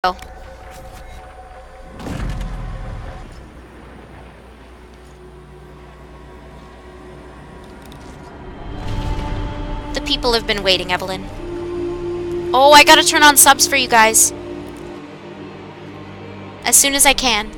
Oh. The people have been waiting, Evelyn. Oh, I gotta turn on subs for you guys. As soon as I can.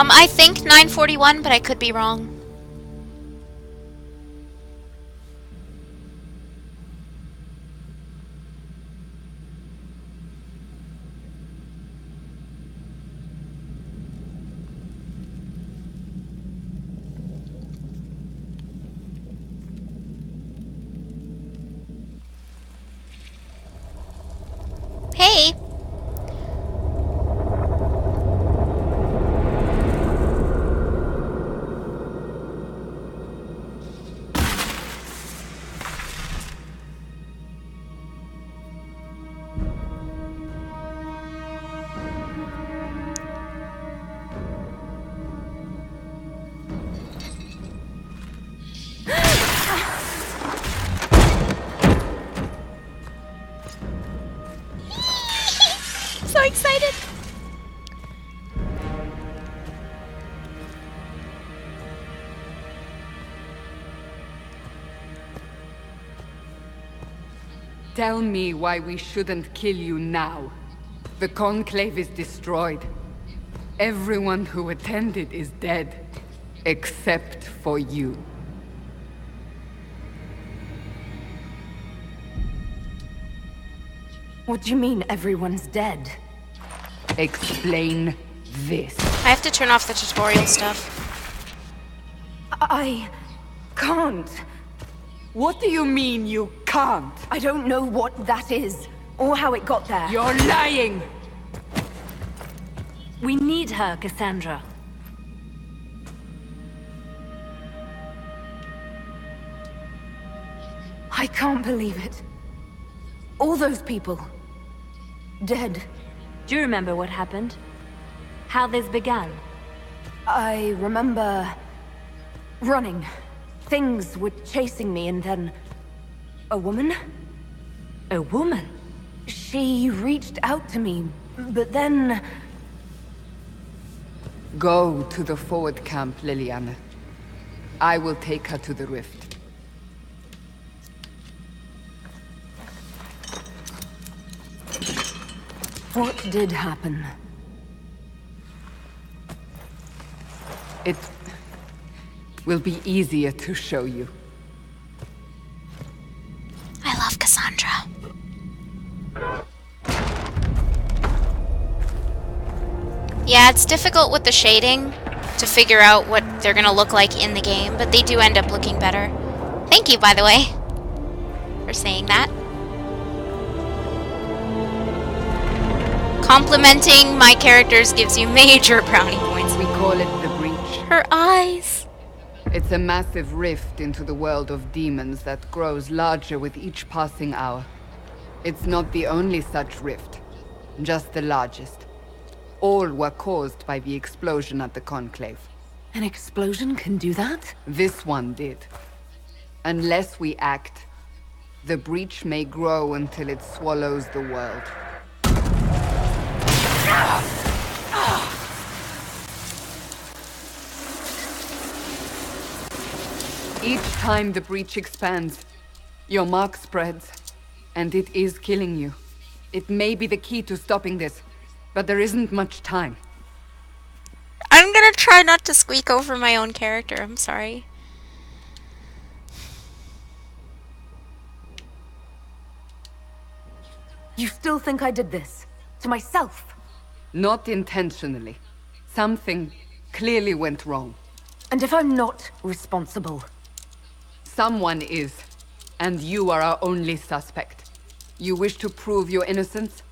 I think 9:41, but I could be wrong. Hey! So excited! Tell me why we shouldn't kill you now. The Conclave is destroyed. Everyone who attended is dead. Except for you. What do you mean everyone's dead? Explain this. I have to turn off the tutorial stuff. I can't. What do you mean you can't? I don't know what that is, or how it got there. You're lying! We need her, Cassandra. I can't believe it. All those people. Dead. Do you remember what happened? How this began? I remember... running. Things were chasing me and then... a woman? A woman? She reached out to me, but then... Go to the forward camp, Liliana. I will take her to the rift. What did happen? It will be easier to show you. I love Cassandra. Yeah, it's difficult with the shading to figure out what they're gonna look like in the game, but they do end up looking better. Thank you, by the way, for saying that. Complimenting my characters gives you major brownie points. We call it the Breach. Her eyes! It's a massive rift into the world of demons that grows larger with each passing hour. It's not the only such rift, just the largest. All were caused by the explosion at the Conclave. An explosion can do that? This one did. Unless we act, the breach may grow until it swallows the world. Each time the breach expands, your mark spreads, and it is killing you. It may be the key to stopping this, but there isn't much time. I'm gonna try not to squeak over my own character, I'm sorry. You still think I did this? To myself? Not intentionally. Something clearly went wrong. And if I'm not responsible? Someone is. And you are our only suspect. You wish to prove your innocence?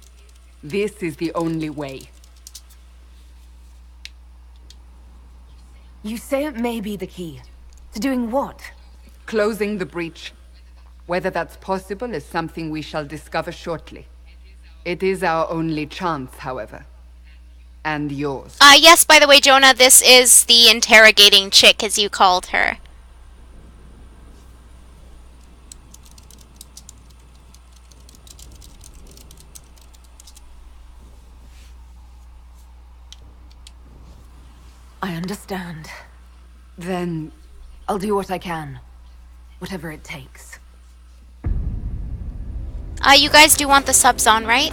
This is the only way. You say it may be the key. To doing what? Closing the breach. Whether that's possible is something we shall discover shortly. It is our only chance, however. And yours. Yes, by the way, Jonah, this is the interrogating chick, as you called her. I understand. Then... I'll do what I can. Whatever it takes. You guys do want the subs on, right?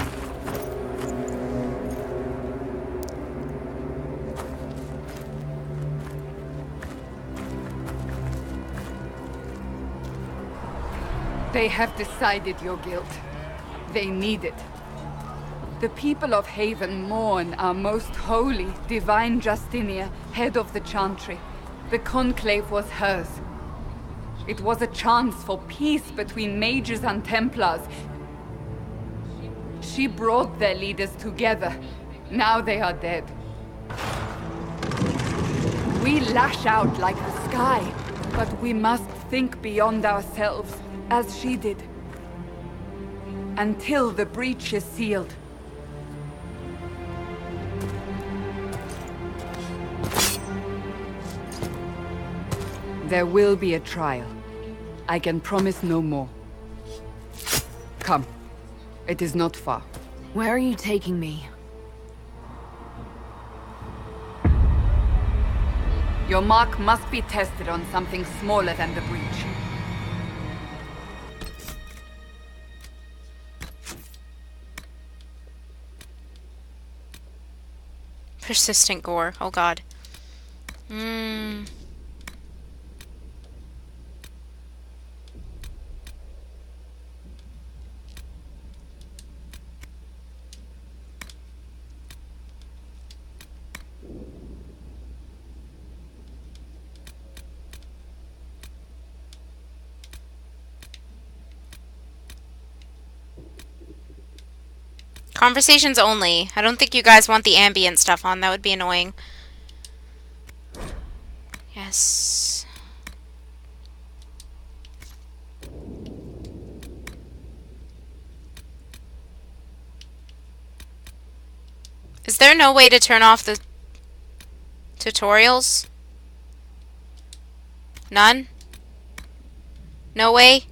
They have decided your guilt. They need it. The people of Haven mourn our most holy, divine Justinia, head of the Chantry. The Conclave was hers. It was a chance for peace between mages and Templars. She brought their leaders together. Now they are dead. We lash out like the sky, but we must think beyond ourselves, as she did. Until the breach is sealed. There will be a trial. I can promise no more. Come. It is not far. Where are you taking me? Your mark must be tested on something smaller than the breach. Persistent gore. Oh god. Conversations only. I don't think you guys want the ambient stuff on. That would be annoying. Yes. Is there no way to turn off the tutorials? None? No way?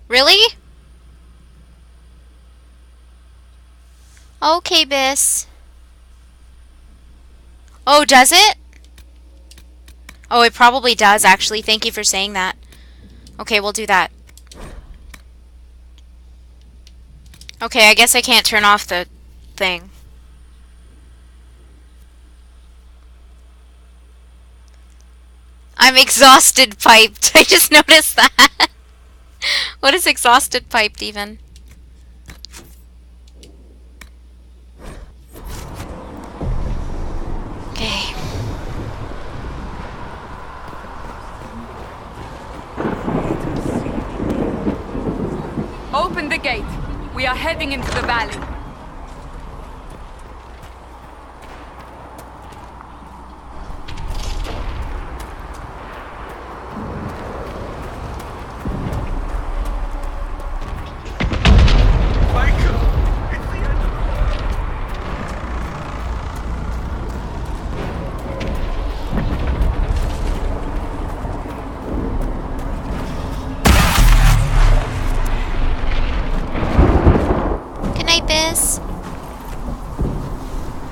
Really? Okay, Biss. Oh, does it? Oh, it probably does, actually. Thank you for saying that. Okay, we'll do that. Okay, I guess I can't turn off the thing. I'm exhausted piped. I just noticed that. What is exhausted piped even? Okay. Open the gate. We are heading into the valley.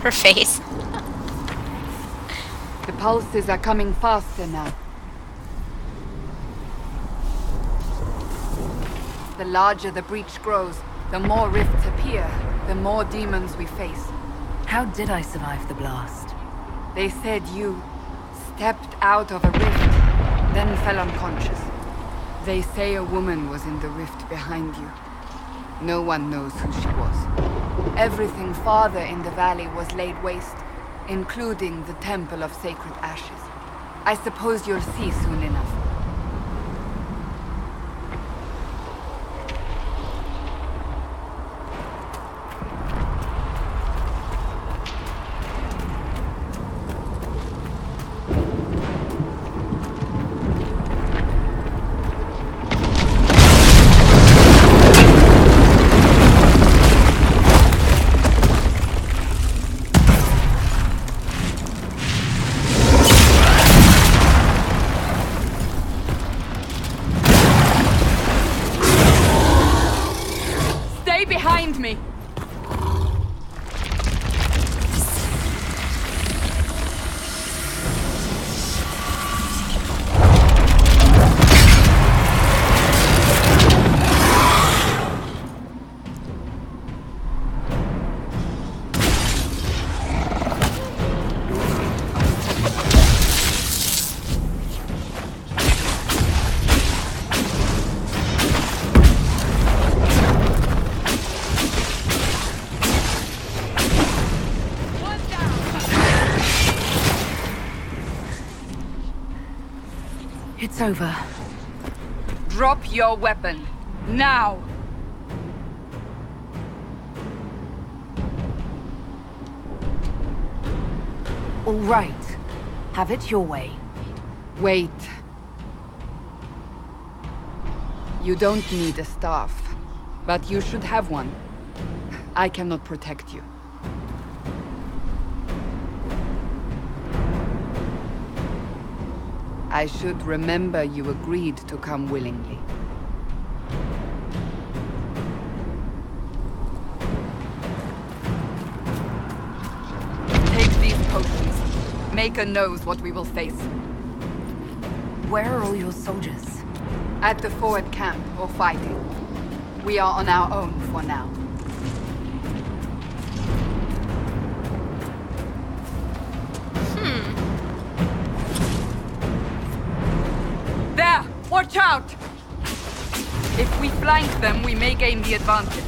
Her face. The pulses are coming faster now. The larger the breach grows, the more rifts appear, the more demons we face. How did I survive the blast? They said you stepped out of a rift, then fell unconscious. They say a woman was in the rift behind you. No one knows who she was. Everything farther in the valley was laid waste, including the Temple of Sacred Ashes. I suppose you'll see soon enough. Behind me! It's over. Drop your weapon. Now! All right. Have it your way. Wait. You don't need a staff, but you should have one. I cannot protect you. I should remember you agreed to come willingly. Take these potions. Maker knows what we will face. Where are all your soldiers? At the forward camp, or fighting. We are on our own for now. There! Watch out! If we flank them, we may gain the advantage.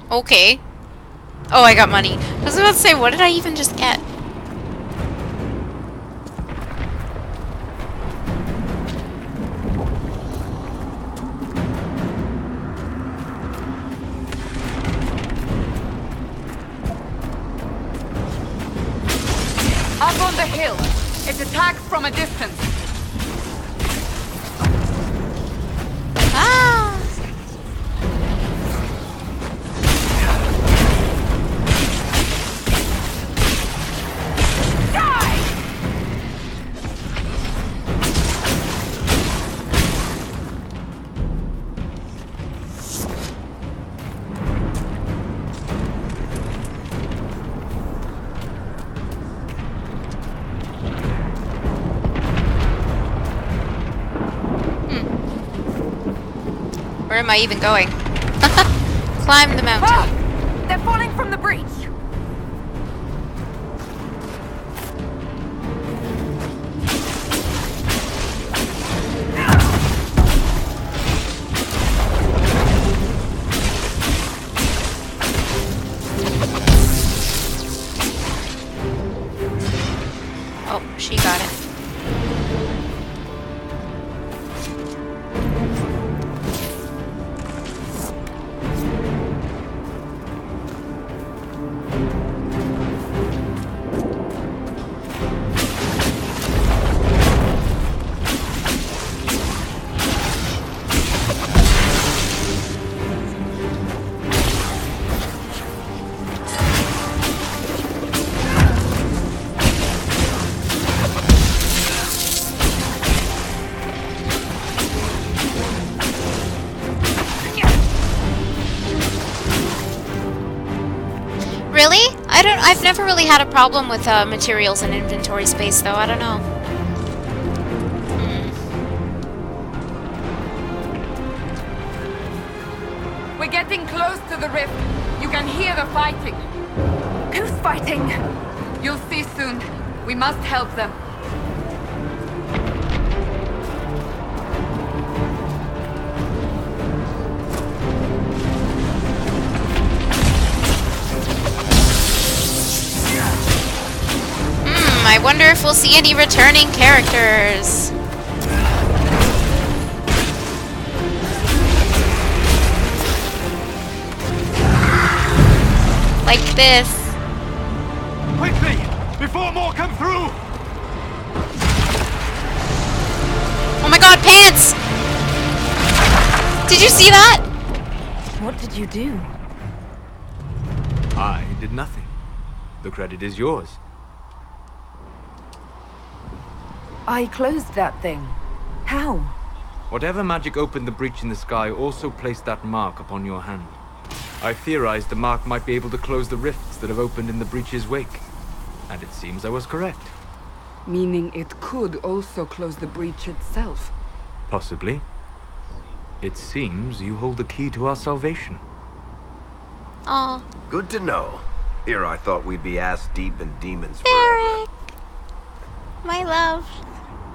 Okay. Oh, I got money. I was about to say, what did I even just get? Up on the hill. It attacks from a distance. Ah! Where am I even going? Climb the mountain. Ah! They're falling from the breach! Oh, she got it. I've never really had a problem with materials and inventory space, though. I don't know. We're getting close to the rift. You can hear the fighting. Who's fighting? You'll see soon. We must help them. I wonder if we'll see any returning characters. Like this. Quickly! Before more come through! Oh my god, pants! Did you see that? What did you do? I did nothing. The credit is yours. I closed that thing. How? Whatever magic opened the breach in the sky also placed that mark upon your hand. I theorized the mark might be able to close the rifts that have opened in the breach's wake. And it seems I was correct. Meaning it could also close the breach itself. Possibly. It seems you hold the key to our salvation. Aw, Good to know. Here I thought we'd be ass deep in demons forever. Varric! My love.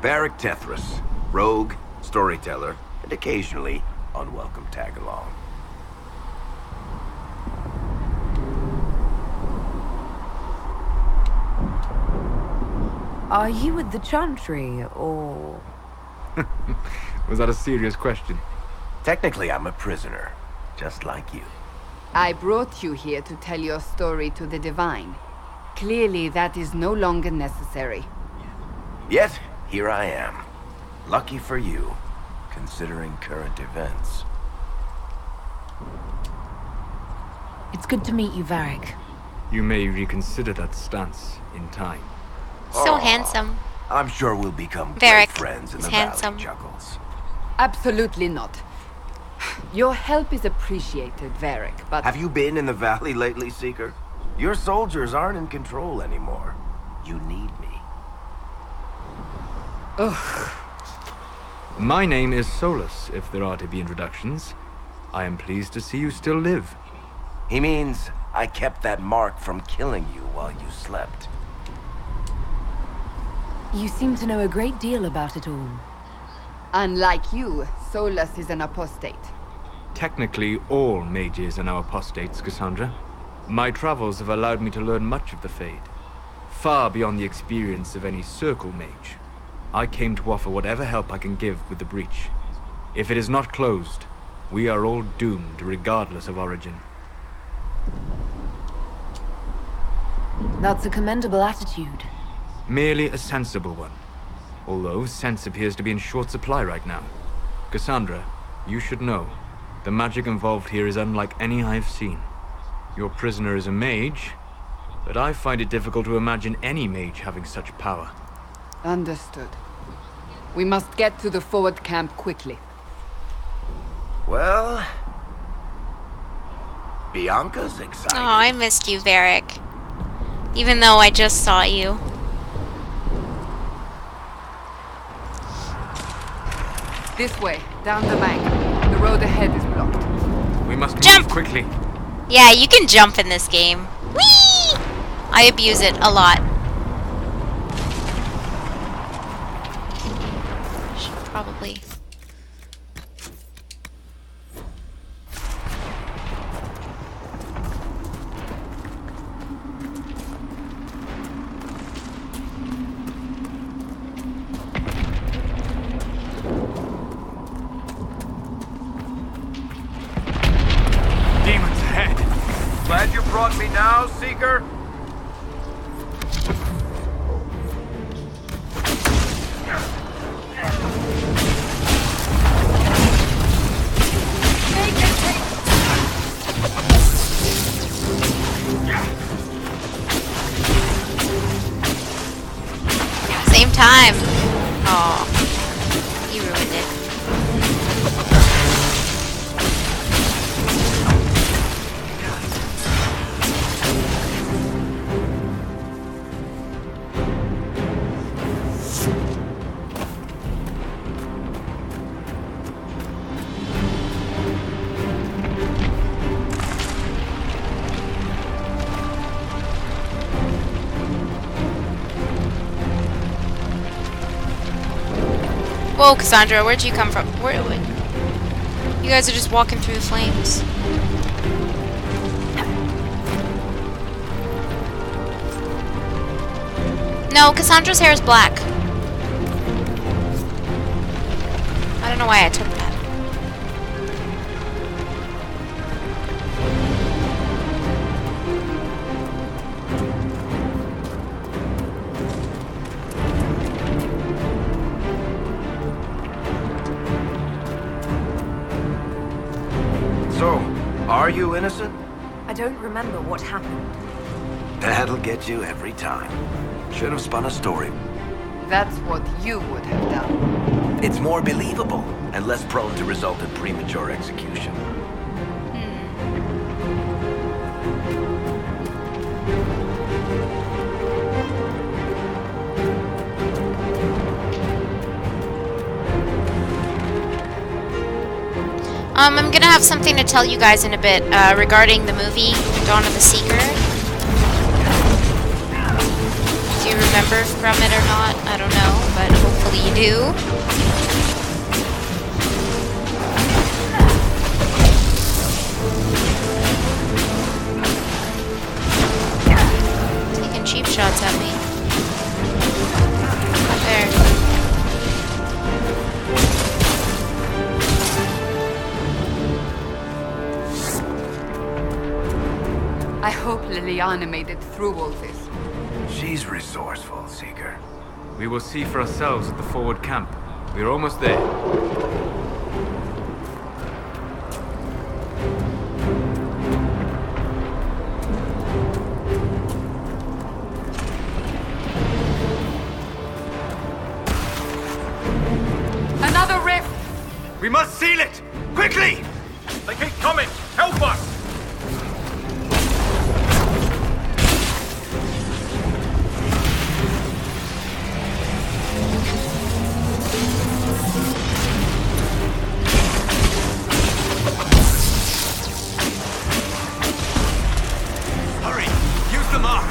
Varric Tethras, rogue, storyteller, and occasionally unwelcome tag-along. Are you with the Chantry, or...? Was that a serious question? Technically, I'm a prisoner, just like you. I brought you here to tell your story to the Divine. Clearly, that is no longer necessary. Yet, here I am. Lucky for you, considering current events. It's good to meet you, Varric. You may reconsider that stance in time. So Aw, handsome. I'm sure we'll become Varric great friends in is the handsome. Valley, Chuckles. Absolutely not. Your help is appreciated, Varric, but... Have you been in the Valley lately, Seeker? Your soldiers aren't in control anymore. You need me. Ugh. My name is Solus, if there are to be introductions. I am pleased to see you still live. He means I kept that mark from killing you while you slept. You seem to know a great deal about it all. Unlike you, Solus is an apostate. Technically, all mages are now apostates, Cassandra. My travels have allowed me to learn much of the Fade. Far beyond the experience of any circle mage. I came to offer whatever help I can give with the breach. If it is not closed, we are all doomed regardless of origin. That's a commendable attitude. Merely a sensible one. Although sense appears to be in short supply right now. Cassandra, you should know. The magic involved here is unlike any I have seen. Your prisoner is a mage, but I find it difficult to imagine any mage having such power. Understood. We must get to the forward camp quickly. Well... Bianca's excited. Oh, I missed you, Varric. Even though I just saw you. This way, down the bank. The road ahead is blocked. We must Jump! move quickly. Yeah, you can jump in this game. Whee! I abuse it a lot. Should probably... Demons ahead. Glad you brought me now, Seeker? Same time. Oh, you ruined it. Whoa, Cassandra, where'd you come from? You guys are just walking through the flames. No, Cassandra's hair is black. I don't know why I took that. So, are you innocent? I don't remember what happened. That'll get you every time. Should have spun a story. That's what you would have done. It's more believable and less prone to result in premature execution. I'm gonna have something to tell you guys in a bit regarding the movie Dawn of the Seeker. Do you remember from it or not? I don't know, but hopefully you do. Taking cheap shots at me. Not fair. I hope Liliana made it through all this. She's resourceful, Seeker. We will see for ourselves at the forward camp. We're almost there. Another rift! We must seal it! Quickly! They keep coming! Help us! Hurry! Use the mark!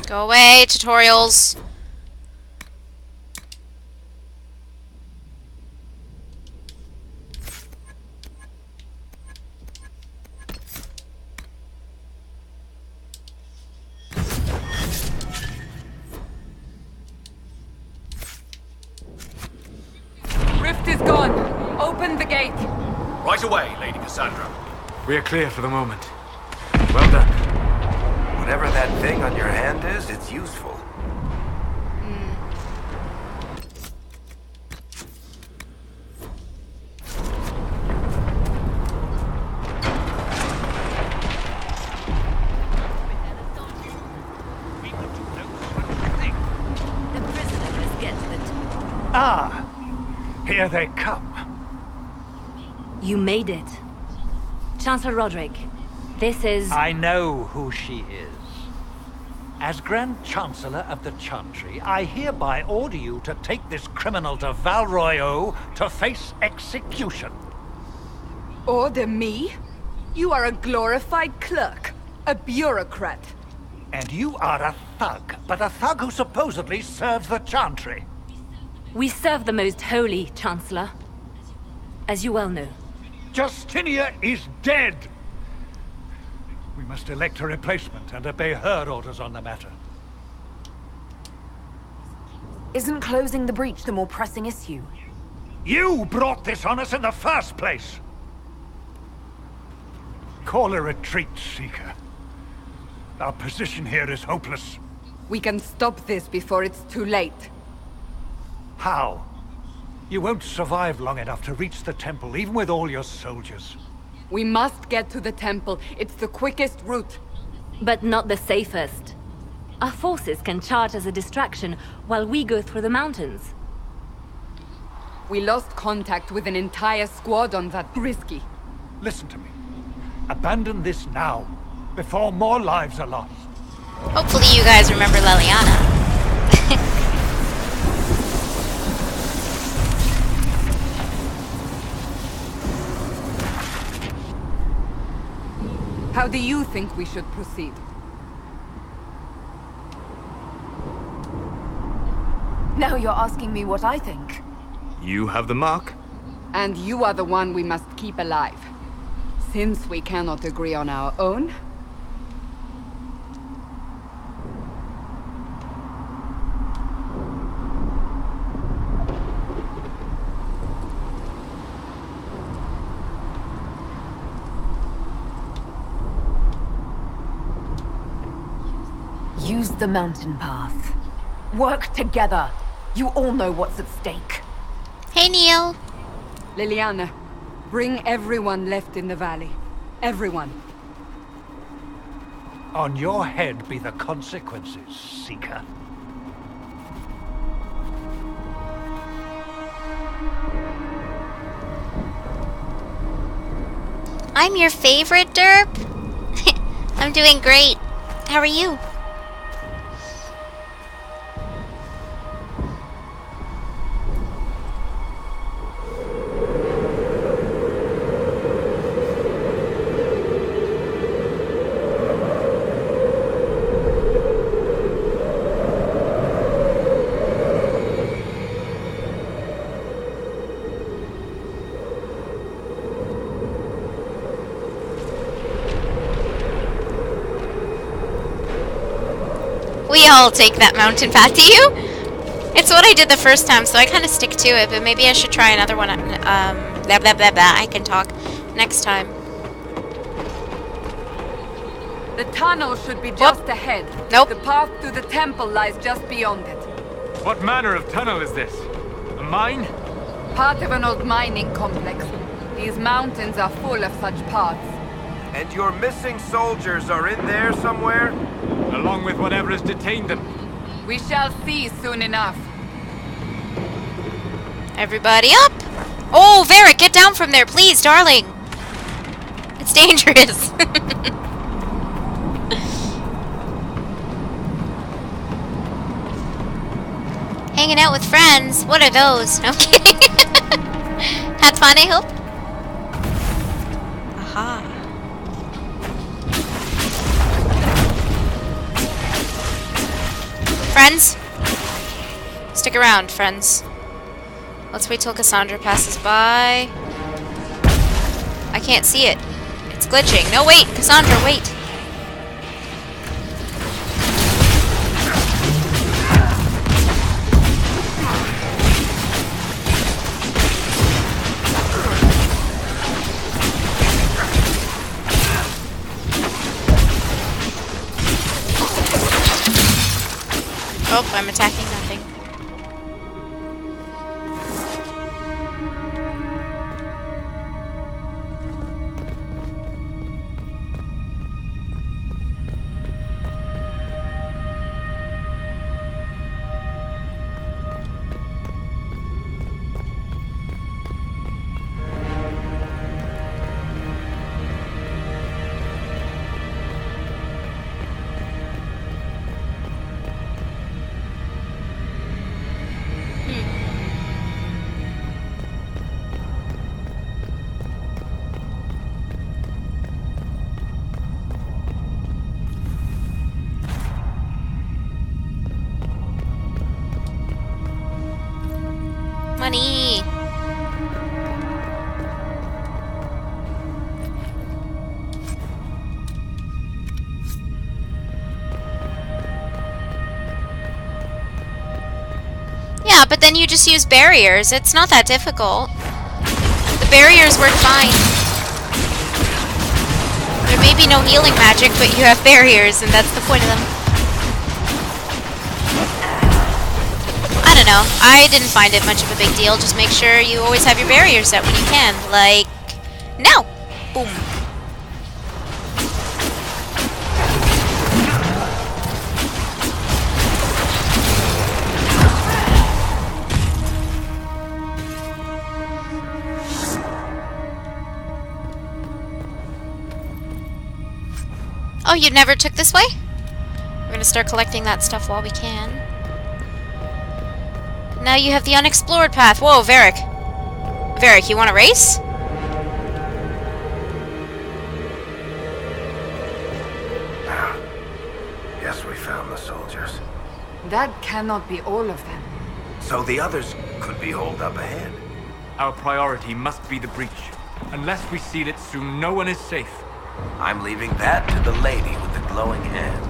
Go away, tutorials. Rift is gone. Open the gate. Right away, Lady Cassandra. We are clear for the moment. Well done. Whatever that thing on your hand is, it's useful. The prisoner is getting Ah, here they come. You made it. Chancellor Roderick, this is... I know who she is. As Grand Chancellor of the Chantry, I hereby order you to take this criminal to Val Royeaux to face execution. Order me? You are a glorified clerk. A bureaucrat. And you are a thug, but a thug who supposedly serves the Chantry. We serve the most holy, Chancellor. As you well know. Justinia is dead! We must elect a replacement and obey her orders on the matter. Isn't closing the breach the more pressing issue? You brought this on us in the first place! Call a retreat, Seeker. Our position here is hopeless. We can stop this before it's too late. How? You won't survive long enough to reach the temple, even with all your soldiers. We must get to the temple. It's the quickest route. But not the safest. Our forces can charge as a distraction while we go through the mountains. We lost contact with an entire squad on that risky. Listen to me. Abandon this now, before more lives are lost. Hopefully you guys remember Liliana. How do you think we should proceed? Now you're asking me what I think. You have the mark? And you are the one we must keep alive. Since we cannot agree on our own... Use the mountain path. Work together. You all know what's at stake. Hey, Neil. Liliana, bring everyone left in the valley. Everyone. On your head be the consequences, Seeker. I'm your favorite, Derp. I'm doing great. How are you? We all take that mountain path, do you? It's what I did the first time, so I kind of stick to it, but maybe I should try another one, blah blah blah blah, I can talk, next time. The tunnel should be just ahead. Nope. The path to the temple lies just beyond it. What manner of tunnel is this? A mine? Part of an old mining complex. These mountains are full of such paths. And your missing soldiers are in there somewhere? Along with whatever has detained them. We shall see soon enough. Everybody up! Oh, Varric, get down from there, please, darling! It's dangerous. Hanging out with friends. What are those? No, I'm kidding. Had fun, I hope? Aha. Friends? Stick around, friends. Let's wait till Cassandra passes by. I can't see it. It's glitching. No, wait! Cassandra, wait! Oh, I'm attacking nothing. Money! Yeah, but then you just use barriers. It's not that difficult. The barriers work fine. There may be no healing magic, but you have barriers, and that's the point of them. I don't know. I didn't find it much of a big deal. Just make sure you always have your barriers set when you can. Like, now! Boom. Oh, you never took this way? We're gonna start collecting that stuff while we can. Now you have the unexplored path. Whoa, Varric. Varric, you want to race? soldiers. That cannot be all of them. So the others could be holed up ahead. Our priority must be the breach. Unless we seal it soon, no one is safe. I'm leaving that to the lady with the glowing hand.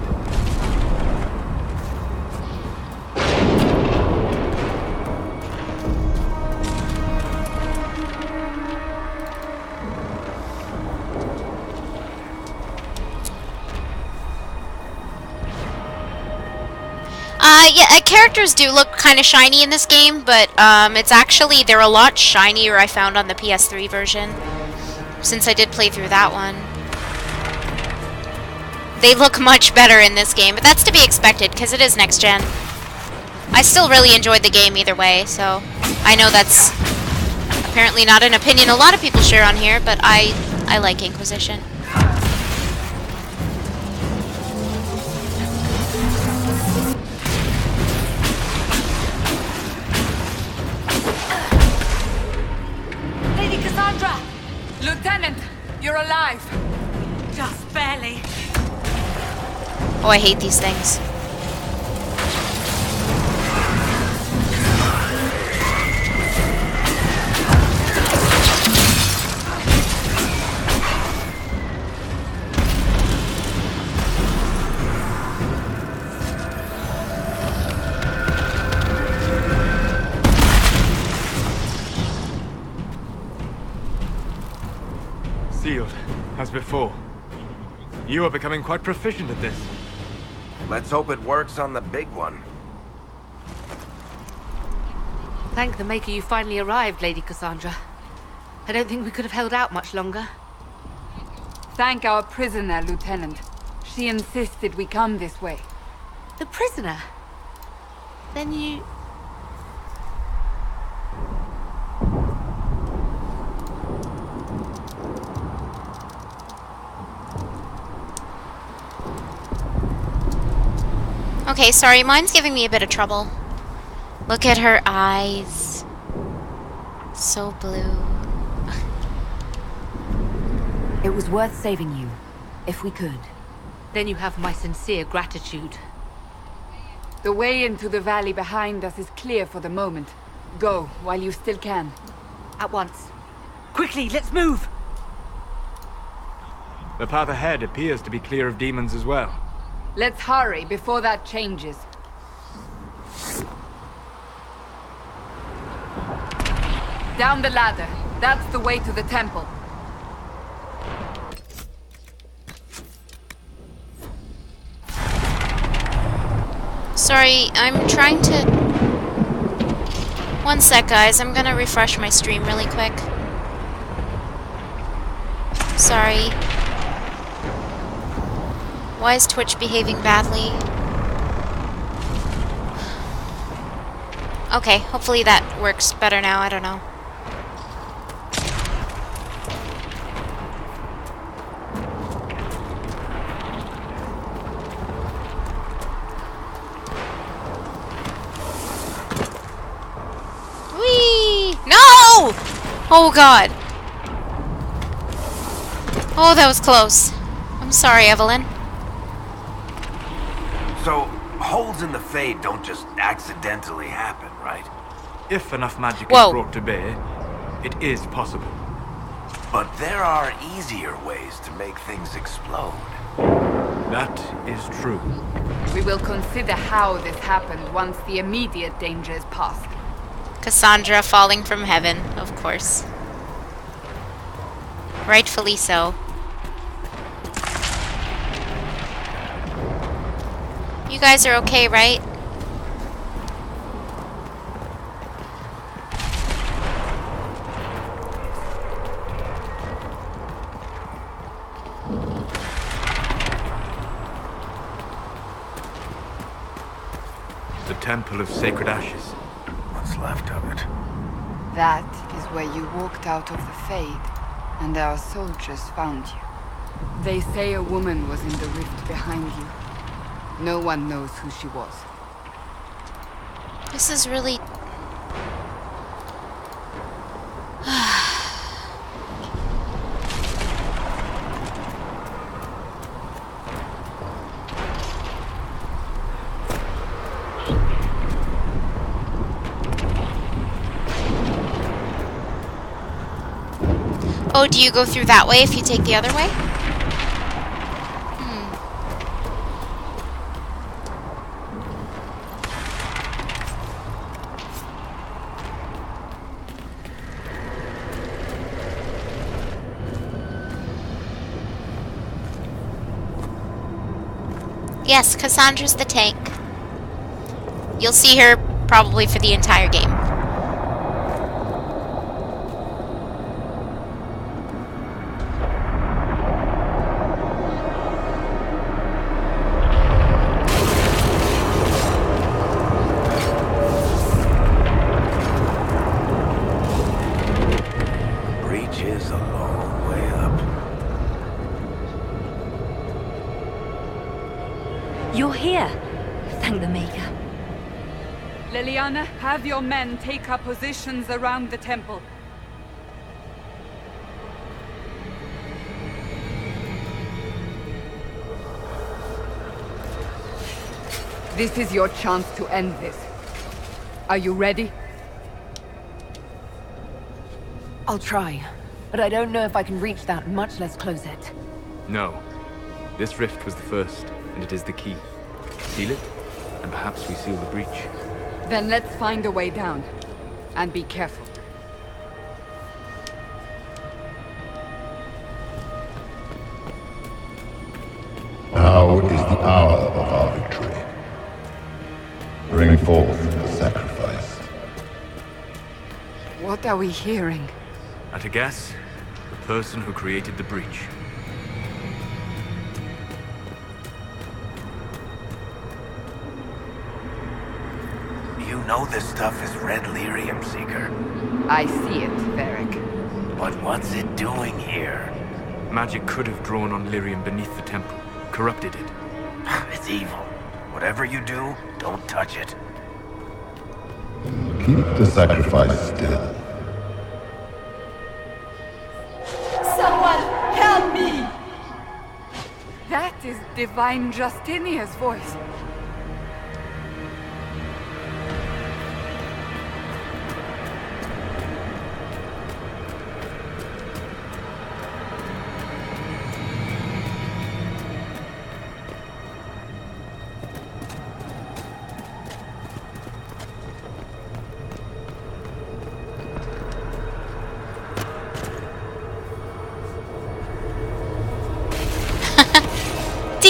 Yeah, characters do look kind of shiny in this game, but it's actually, they're a lot shinier I found on the PS3 version, since I did play through that one. They look much better in this game, but that's to be expected, because it is next gen. I still really enjoyed the game either way, so I know that's apparently not an opinion a lot of people share on here, but I like Inquisition. Lady Cassandra! Lieutenant, you're alive. Just barely. Oh, I hate these things. Sealed, as before. You are becoming quite proficient at this. Let's hope it works on the big one. Thank the Maker you finally arrived, Lady Cassandra. I don't think we could have held out much longer. Thank our prisoner, Lieutenant. She insisted we come this way. The prisoner? Then you... Okay, sorry, mine's giving me a bit of trouble. Look at her eyes. So blue. It was worth saving you, if we could. Then you have my sincere gratitude. The way into the valley behind us is clear for the moment. Go, while you still can. At once. Quickly, let's move! The path ahead appears to be clear of demons as well. Let's hurry before that changes. Down the ladder. That's the way to the temple. Sorry, I'm trying to... One sec, guys. I'm gonna refresh my stream really quick. Sorry. Why is Twitch behaving badly? Okay, hopefully that works better now. I don't know. Whee! No! Oh god. Oh, that was close. I'm sorry, Evelyn. So, holes in the Fade don't just accidentally happen, right? If enough magic Whoa. is brought to bear, it is possible. But there are easier ways to make things explode. That is true. We will consider how this happened once the immediate danger is past. Cassandra falling from heaven, of course. Rightfully so. You guys are okay, right? The Temple of Sacred Ashes. What's left of it? That is where you walked out of the Fade, and our soldiers found you. They say a woman was in the rift behind you. No one knows who she was. This is really... Oh, do you go through that way if you take the other way? Yes, Cassandra's the tank. You'll see her probably for the entire game. Breach is a long way up. You're here. Thank the Maker. Liliana, have your men take up positions around the temple. This is your chance to end this. Are you ready? I'll try, but I don't know if I can reach that, much less close it. No. This rift was the first, and it is the key. Seal it, and perhaps we seal the breach. Then let's find a way down. And be careful. Now is the hour of our victory. Bring forth the sacrifice. What are we hearing? At a guess, the person who created the breach. You know this stuff is red lyrium, Seeker. I see it, Varric. But what's it doing here? Magic could have drawn on lyrium beneath the temple, corrupted it. It's evil. Whatever you do, don't touch it. Keep the sacrifice still. Someone help me! That is Divine Justinia's voice.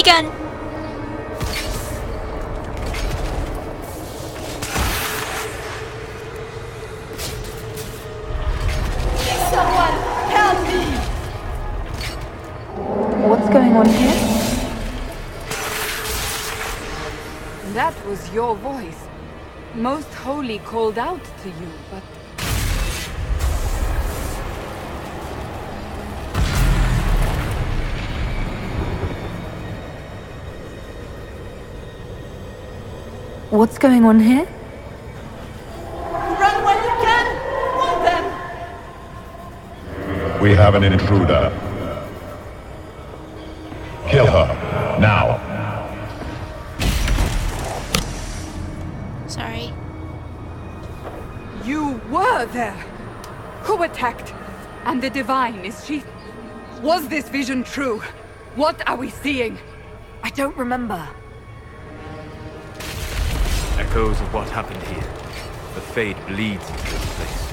Gun. Someone help me! What's going on here? That was your voice. Most Holy called out to you, but... What's going on here? Run when you can! Want them! We have an intruder. Kill her, now. Sorry. You were there! Who attacked? And the Divine, is she... Was this vision true? What are we seeing? I don't remember. Echoes of what happened here. The Fade bleeds into this place.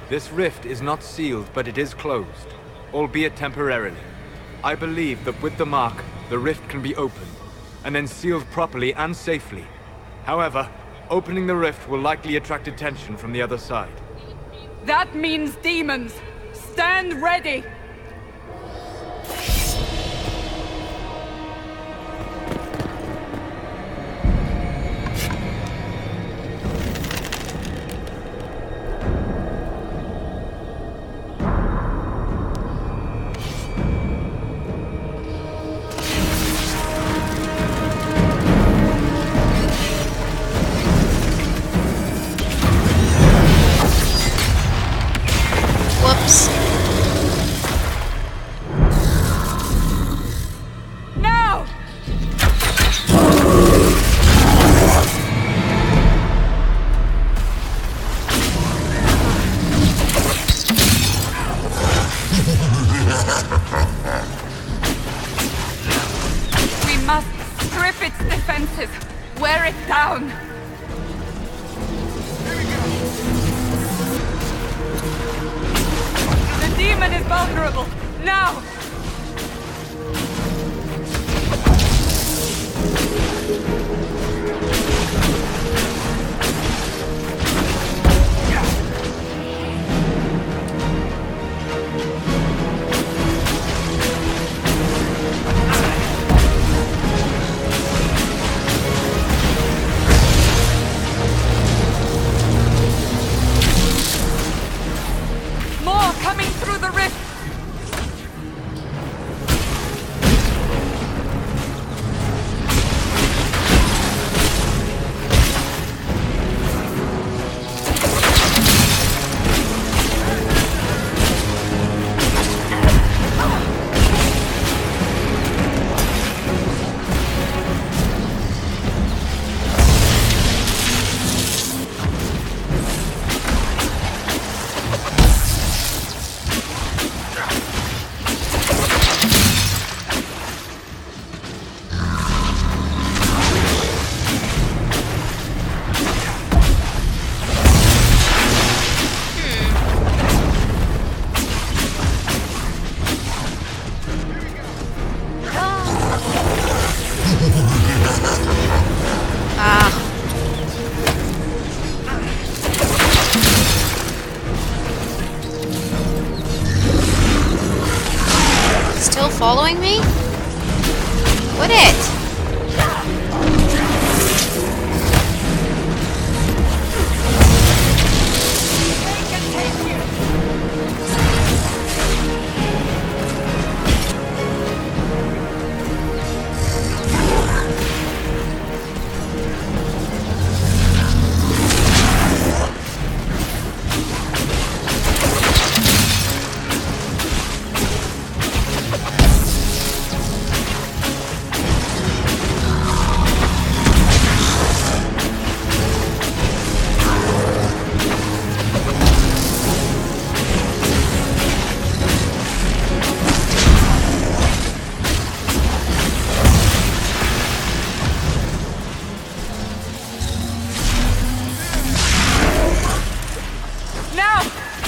This rift is not sealed, but it is closed, albeit temporarily. I believe that with the mark, the rift can be opened, and then sealed properly and safely. However, opening the rift will likely attract attention from the other side. That means demons! Stand ready! Whoops. The demon is vulnerable! Now! More coming through the rift! Still following me? Would it?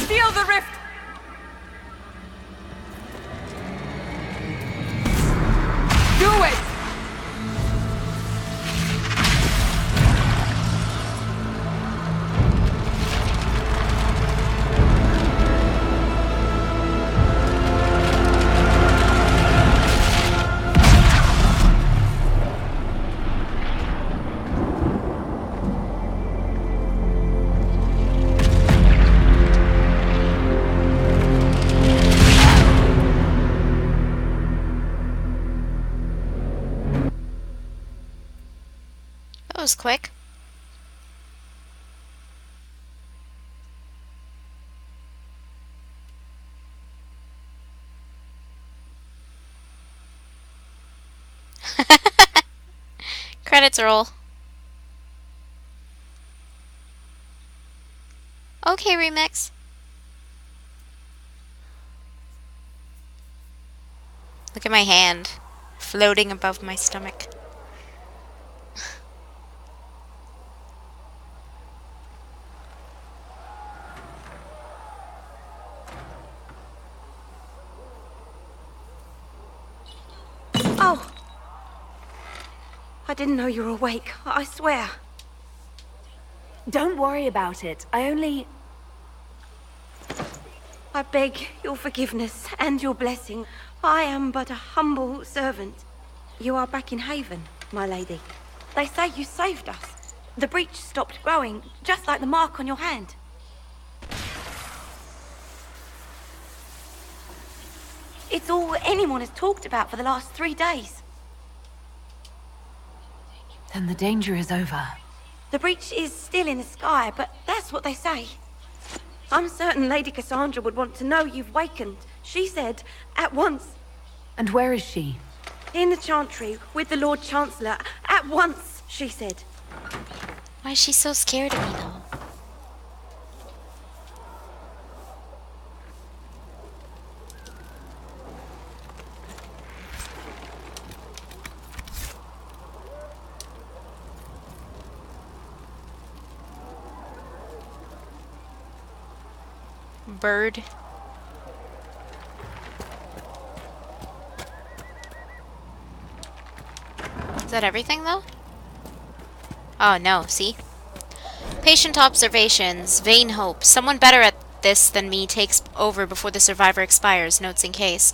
Seal the rift! Do it! That was quick. Credits roll. Okay, remix. Look at my hand floating above my stomach. Oh! I didn't know you were awake, I swear. Don't worry about it. I beg your forgiveness and your blessing. I am but a humble servant. You are back in Haven, my lady. They say you saved us. The breach stopped growing, just like the mark on your hand. It's all anyone has talked about for the last 3 days. Then the danger is over. The breach is still in the sky, but that's what they say. I'm certain Lady Cassandra would want to know you've wakened. She said, at once. And where is she? In the Chantry, with the Lord Chancellor. At once, she said. Why is she so scared of me, though? bird. Is that everything, though? Oh, no, see? Patient observations, vain hope. Someone better at this than me takes over before the survivor expires, notes in case.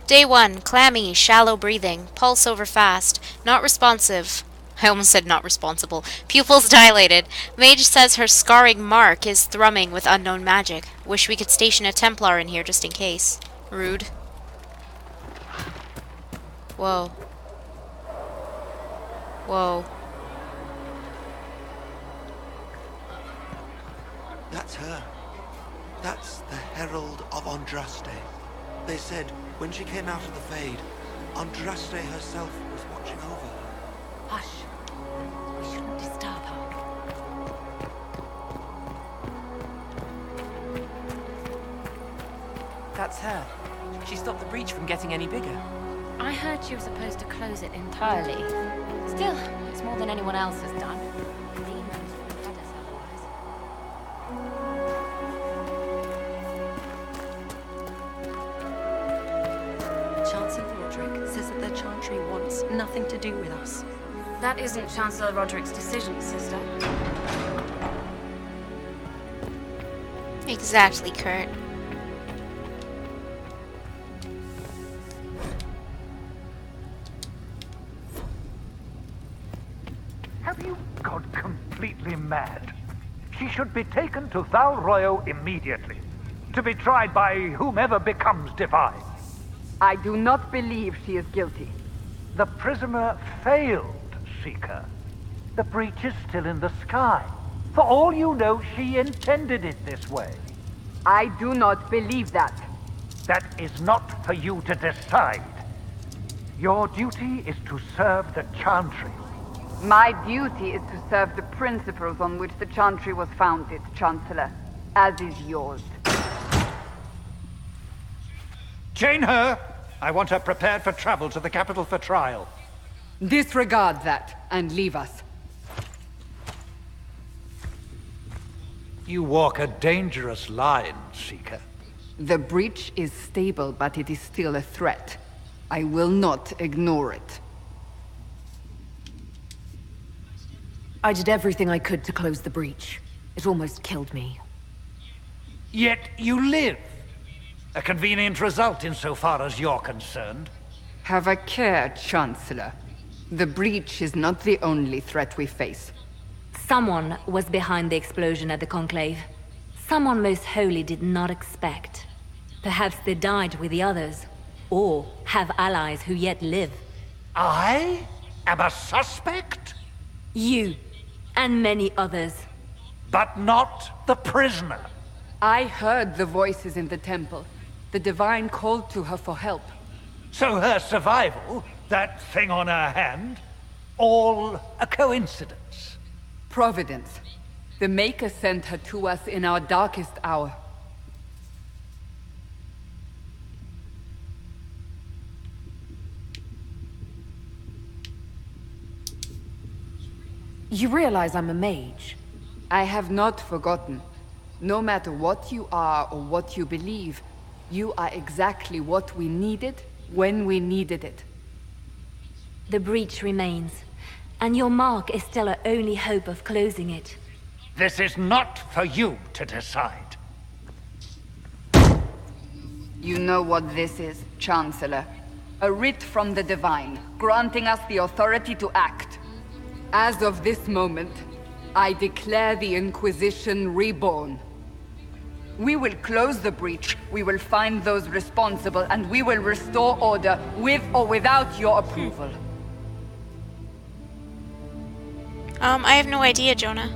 Day 1, clammy, shallow breathing, pulse over fast, not responsive. I almost said not responsible. Pupils dilated. Mage says her scarring mark is thrumming with unknown magic. Wish we could station a Templar in here just in case. Rude. Whoa. Whoa. That's her. That's the Herald of Andraste. They said when she came out of the Fade, Andraste herself was watching over her. Hush. We shouldn't disturb her. That's her. She stopped the breach from getting any bigger. I heard she was supposed to close it entirely. Still, it's more than anyone else has done. Demons wouldn't let us otherwise. Chancellor Roderick says that the Chantry wants nothing to do with us. That isn't Chancellor Roderick's decision, sister. Exactly, Kurt. Have you gone completely mad? She should be taken to Val Royo immediately, to be tried by whomever becomes divine. I do not believe she is guilty. The prisoner failed, Seeker. The breach is still in the sky. For all you know, she intended it this way. I do not believe that. That is not for you to decide. Your duty is to serve the Chantry. My duty is to serve the principles on which the Chantry was founded, Chancellor, as is yours. Chain her! I want her prepared for travel to the capital for trial. Disregard that, and leave us. You walk a dangerous line, Seeker. The breach is stable, but it is still a threat. I will not ignore it. I did everything I could to close the breach. It almost killed me. Yet you live. A convenient result insofar as you're concerned. Have a care, Chancellor. The breach is not the only threat we face. Someone was behind the explosion at the Conclave. Someone most holy did not expect. Perhaps they died with the others, or have allies who yet live. I am a suspect? You, and many others. But not the prisoner. I heard the voices in the temple. The Divine called to her for help. So her survival, that thing on her hand, all a coincidence. Providence. The Maker sent her to us in our darkest hour. You realize I'm a mage? I have not forgotten. No matter what you are or what you believe, you are exactly what we needed when we needed it. The breach remains, and your mark is still our only hope of closing it. This is not for you to decide. You know what this is, Chancellor. A writ from the Divine, granting us the authority to act. As of this moment, I declare the Inquisition reborn. We will close the breach, we will find those responsible, and we will restore order, with or without your approval. I have no idea, Jonah.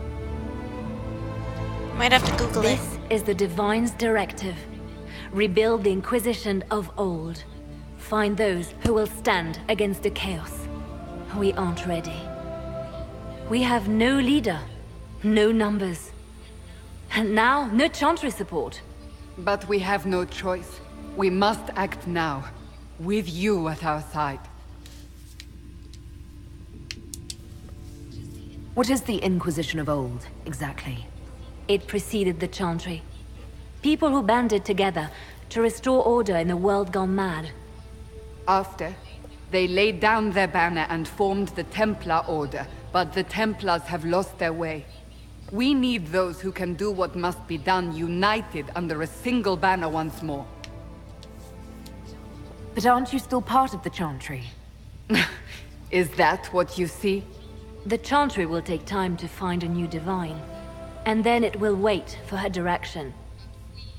Might have to Google it. This is the Divine's directive. Rebuild the Inquisition of old. Find those who will stand against the chaos. We aren't ready. We have no leader, no numbers. And now, no Chantry support. But we have no choice. We must act now, with you at our side. What is the Inquisition of old, exactly? It preceded the Chantry. People who banded together to restore order in a world gone mad. After, they laid down their banner and formed the Templar Order, but the Templars have lost their way. We need those who can do what must be done, united under a single banner once more. But aren't you still part of the Chantry? Is that what you see? The Chantry will take time to find a new divine. And then it will wait for her direction.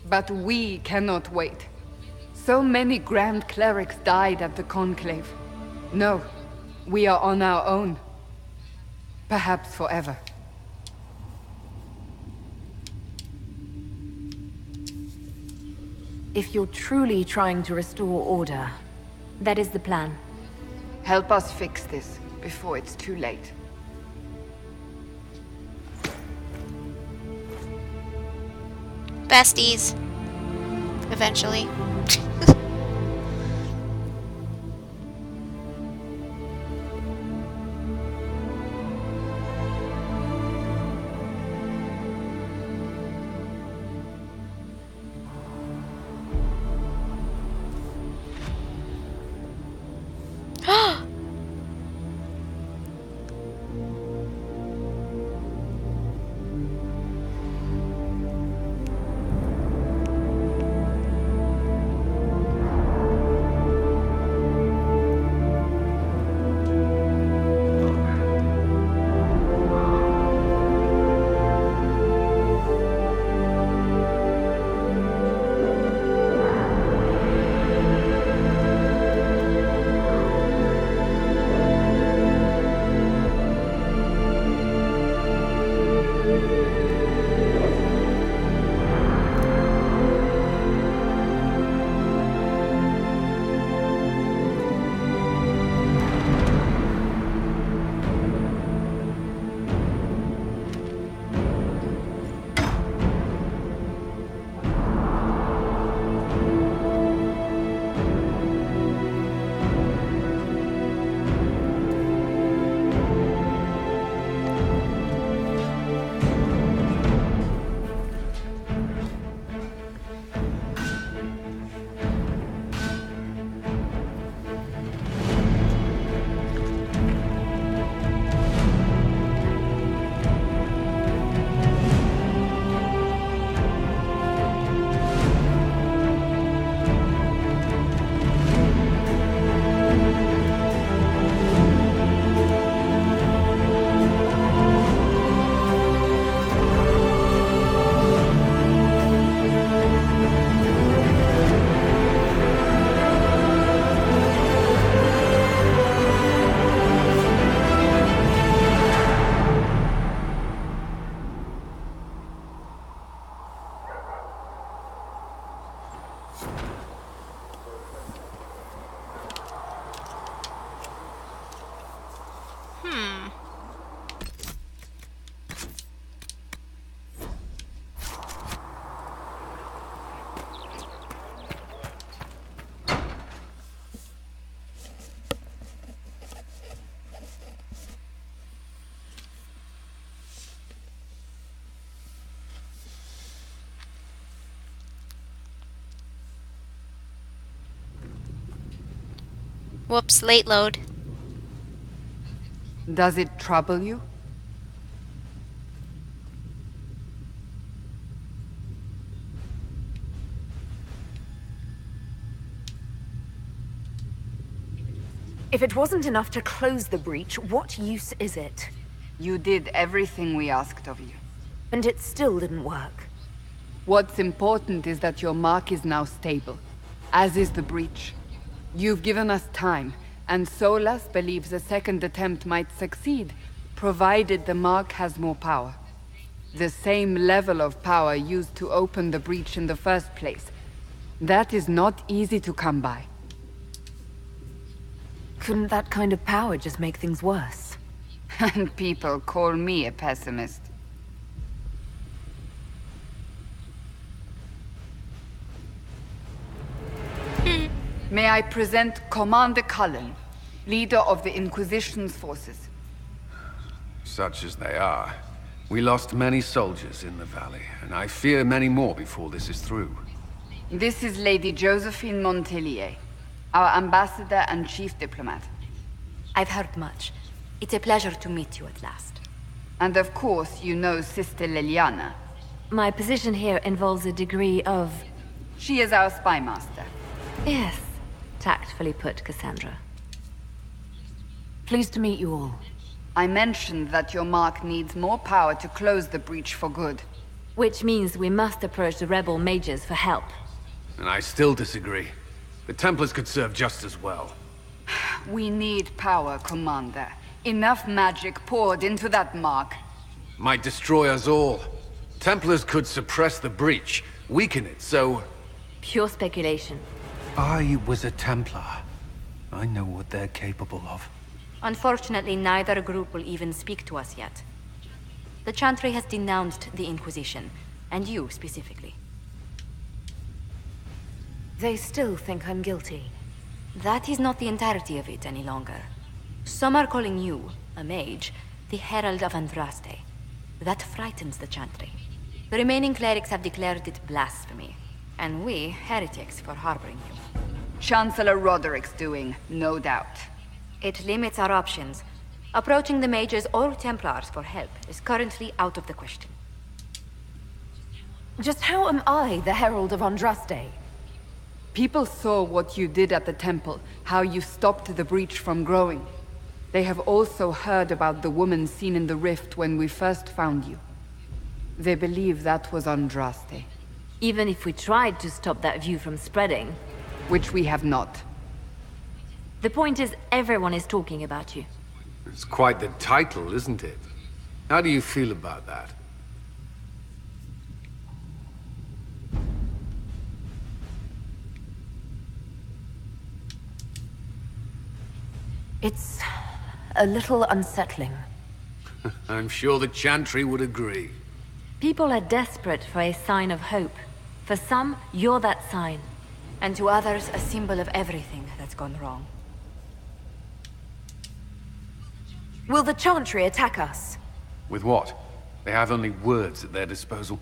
But we cannot wait. So many Grand Clerics died at the Conclave. No, we are on our own. Perhaps forever. If you're truly trying to restore order... That is the plan. Help us fix this, before it's too late. Besties. Eventually. Whoops, late load. Does it trouble you? If it wasn't enough to close the breach, what use is it? You did everything we asked of you. And it still didn't work. What's important is that your mark is now stable, as is the breach. You've given us time, and Solas believes a second attempt might succeed, provided the mark has more power. The same level of power used to open the breach in the first place. That is not easy to come by. Couldn't that kind of power just make things worse? And people call me a pessimist. May I present Commander Cullen, leader of the Inquisition's forces. Such as they are, We lost many soldiers in the valley, and I fear many more before this is through. This is Lady Josephine Montelier, our ambassador and chief diplomat. I've heard much. It's a pleasure to meet you at last. And of course, you know Sister Liliana. My position here involves a degree of... She is our spy master. Yes, tactfully put, Cassandra. Pleased to meet you all. I mentioned that your mark needs more power to close the breach for good. Which means we must approach the rebel mages for help. And I still disagree. The Templars could serve just as well. We need power, Commander. Enough magic poured into that mark. Might destroy us all. Templars could suppress the breach, weaken it, so... Pure speculation. I was a Templar. I know what they're capable of. Unfortunately, neither group will even speak to us yet. The Chantry has denounced the Inquisition, and you specifically. They still think I'm guilty. That is not the entirety of it any longer. Some are calling you, a mage, the Herald of Andraste. That frightens the Chantry. The remaining clerics have declared it blasphemy, and we, heretics, for harboring you. Chancellor Roderick's doing, no doubt. It limits our options. Approaching the mages or Templars for help is currently out of the question. Just how am I the Herald of Andraste? People saw what you did at the temple, how you stopped the breach from growing. They have also heard about the woman seen in the rift when we first found you. They believe that was Andraste. Even if we tried to stop that view from spreading... Which we have not. The point is, everyone is talking about you. It's quite the title, isn't it? How do you feel about that? It's a little unsettling. I'm sure the Chantry would agree. People are desperate for a sign of hope. For some, you're that sign. And to others, a symbol of everything that's gone wrong. Will the Chantry attack us? With what? They have only words at their disposal.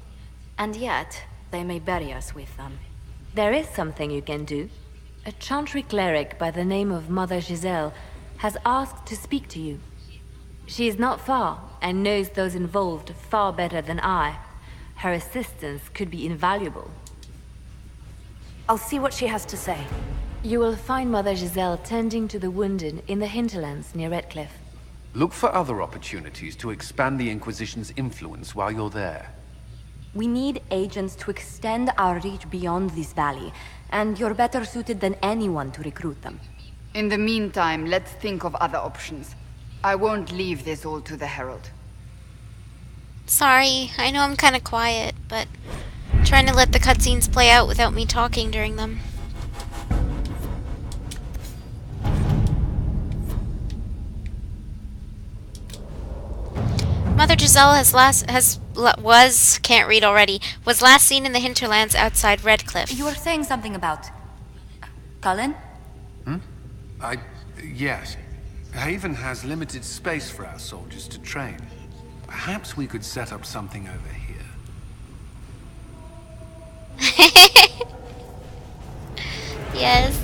And yet, they may bury us with them. There is something you can do. A Chantry cleric by the name of Mother Giselle has asked to speak to you. She is not far, and knows those involved far better than I. Her assistance could be invaluable. I'll see what she has to say. You will find Mother Giselle tending to the wounded in the hinterlands near Redcliffe. Look for other opportunities to expand the Inquisition's influence while you're there. We need agents to extend our reach beyond this valley, and you're better suited than anyone to recruit them. In the meantime, let's think of other options. I won't leave this all to the Herald. Sorry, I know I'm kind of quiet, but I'm trying to let the cutscenes play out without me talking during them. Mother Giselle can't read already, was last seen in the hinterlands outside Redcliffe. You were saying something about... Cullen? Yes. Haven has limited space for our soldiers to train. Perhaps we could set up something over here. Yes.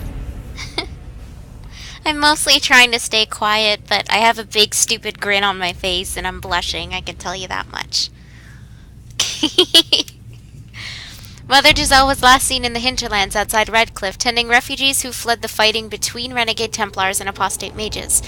I'm mostly trying to stay quiet, but I have a big stupid grin on my face and I'm blushing, I can tell you that much. Mother Giselle was last seen in the hinterlands outside Redcliffe, tending refugees who fled the fighting between renegade Templars and apostate mages.